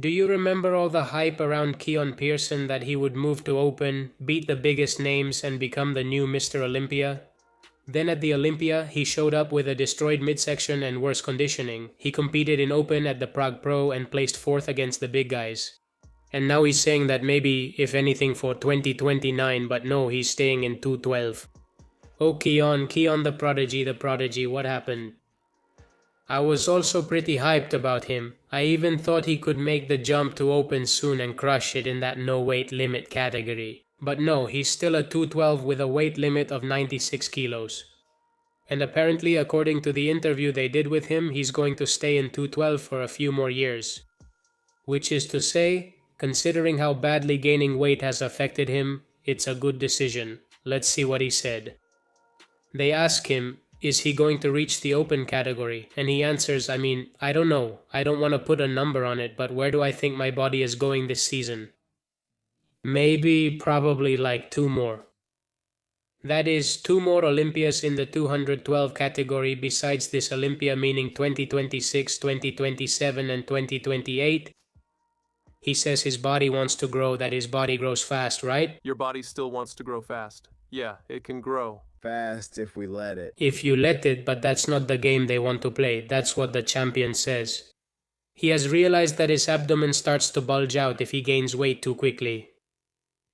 Do you remember all the hype around Keon Pearson that he would move to Open, beat the biggest names, and become the new Mr. Olympia? Then at the Olympia, he showed up with a destroyed midsection and worse conditioning. He competed in Open at the Prague Pro and placed 4th against the big guys. And now he's saying that maybe, if anything, for 2029, but no, he's staying in 212. Oh, Keon the prodigy, what happened? I was also pretty hyped about him. I even thought he could make the jump to Open soon and crush it in that no weight limit category. But no, he's still a 212 with a weight limit of 96 kilos. And apparently, according to the interview they did with him, he's going to stay in 212 for a few more years. Which is to say, considering how badly gaining weight has affected him, it's a good decision. Let's see what he said. They ask him, is he going to reach the Open category? And he answers, I don't know. I don't want to put a number on it, but where do I think my body is going this season? Probably like 2 more. That is 2 more Olympias in the 212 category besides this Olympia, meaning 2026, 2027 and 2028. He says his body wants to grow, that his body grows fast, right? Your body still wants to grow fast. Yeah, it can grow. Fast if we let it. If you let it, but that's not the game they want to play. That's what the champion says. He has realized that his abdomen starts to bulge out if he gains weight too quickly.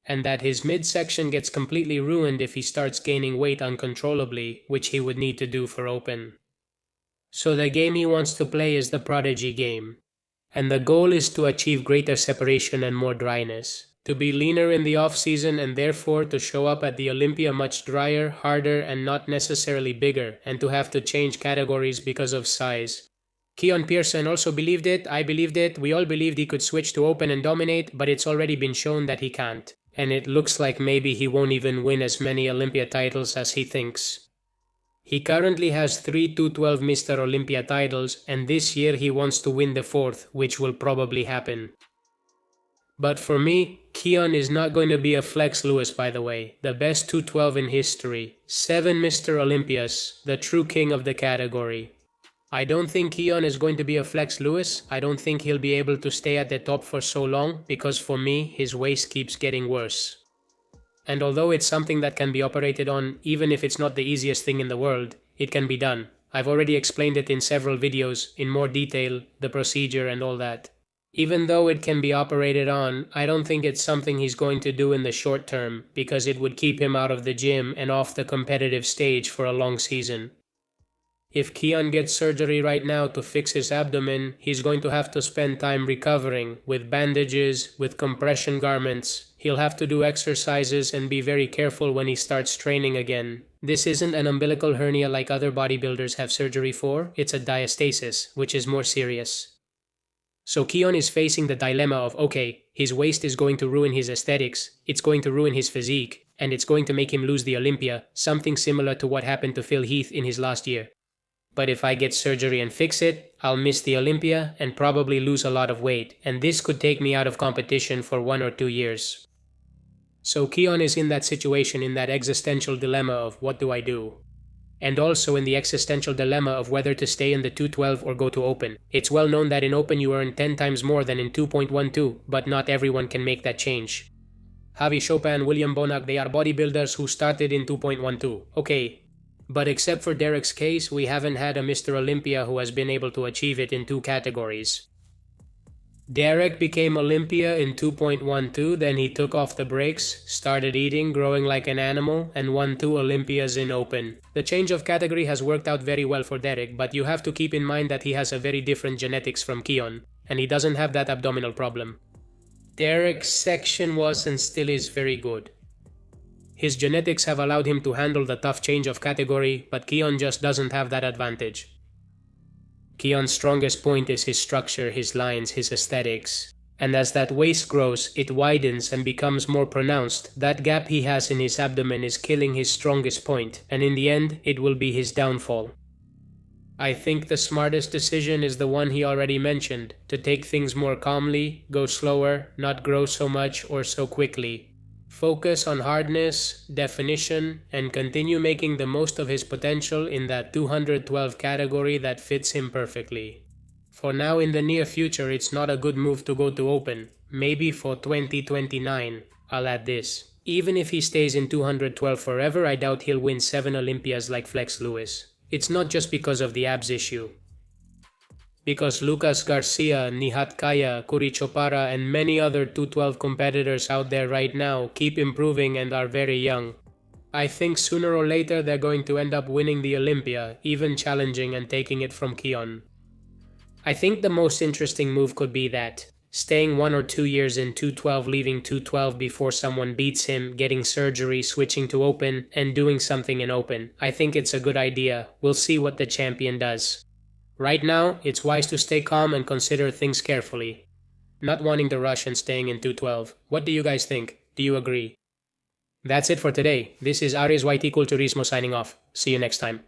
And that his midsection gets completely ruined if he starts gaining weight uncontrollably, which he would need to do for Open. So the game he wants to play is the prodigy game. And the goal is to achieve greater separation and more dryness. To be leaner in the off-season and therefore to show up at the Olympia much drier, harder and not necessarily bigger, and to have to change categories because of size. Keon Pearson also believed it, I believed it, we all believed he could switch to Open and dominate, but it's already been shown that he can't. And it looks like maybe he won't even win as many Olympia titles as he thinks. He currently has 3 212 Mr. Olympia titles, and this year he wants to win the 4th, which will probably happen. But for me, Keon is not going to be a Flex Lewis, by the way. The best 212 in history. 7 Mr. Olympias, the true king of the category. I don't think Keon is going to be a Flex Lewis. I don't think he'll be able to stay at the top for so long, because for me, his waist keeps getting worse. And although it's something that can be operated on, even if it's not the easiest thing in the world, it can be done. I've already explained it in several videos, in more detail, the procedure and all that. Even though it can be operated on, I don't think it's something he's going to do in the short term, because it would keep him out of the gym and off the competitive stage for a long season. If Keon gets surgery right now to fix his abdomen, he's going to have to spend time recovering, with bandages, with compression garments. He'll have to do exercises and be very careful when he starts training again. This isn't an umbilical hernia like other bodybuilders have surgery for, it's a diastasis, which is more serious. So Keon is facing the dilemma of, okay, his waist is going to ruin his aesthetics, it's going to ruin his physique, and it's going to make him lose the Olympia, something similar to what happened to Phil Heath in his last year. But if I get surgery and fix it, I'll miss the Olympia and probably lose a lot of weight, and this could take me out of competition for 1 or 2 years. So Keon is in that situation, in that existential dilemma of what do I do? And also in the existential dilemma of whether to stay in the 212 or go to Open. It's well known that in Open you earn 10 times more than in 2.12, but not everyone can make that change. Javi Chopin, William Bonac, they are bodybuilders who started in 2.12. Okay. But except for Derek's case, we haven't had a Mr. Olympia who has been able to achieve it in 2 categories. Derek became Olympia in 2.12, then he took off the brakes, started eating, growing like an animal, and won 2 Olympias in Open. The change of category has worked out very well for Derek, but you have to keep in mind that he has a very different genetics from Keon, and he doesn't have that abdominal problem. Derek's section was and still is very good. His genetics have allowed him to handle the tough change of category, but Keon just doesn't have that advantage. Keon's strongest point is his structure, his lines, his aesthetics. And as that waist grows, it widens and becomes more pronounced. That gap he has in his abdomen is killing his strongest point, and in the end, it will be his downfall. I think the smartest decision is the one he already mentioned, to take things more calmly, go slower, not grow so much or so quickly. Focus on hardness, definition, and continue making the most of his potential in that 212 category that fits him perfectly. For now, in the near future, it's not a good move to go to open. Maybe for 2029, I'll add this. Even if he stays in 212 forever, I doubt he'll win 7 Olympias like Flex Lewis. It's not just because of the abs issue. Because Lucas Garcia, Nihat Kaya, Kuri Chopara, and many other 212 competitors out there right now keep improving and are very young. I think sooner or later they're going to end up winning the Olympia, even challenging and taking it from Keon. I think the most interesting move could be that. Staying 1 or 2 years in 212, leaving 212 before someone beats him, getting surgery, switching to open, and doing something in open. I think it's a good idea. We'll see what the champion does. Right now, it's wise to stay calm and consider things carefully. Not wanting to rush and staying in 212. What do you guys think? Do you agree? That's it for today. This is Aries YT Culturismo signing off. See you next time.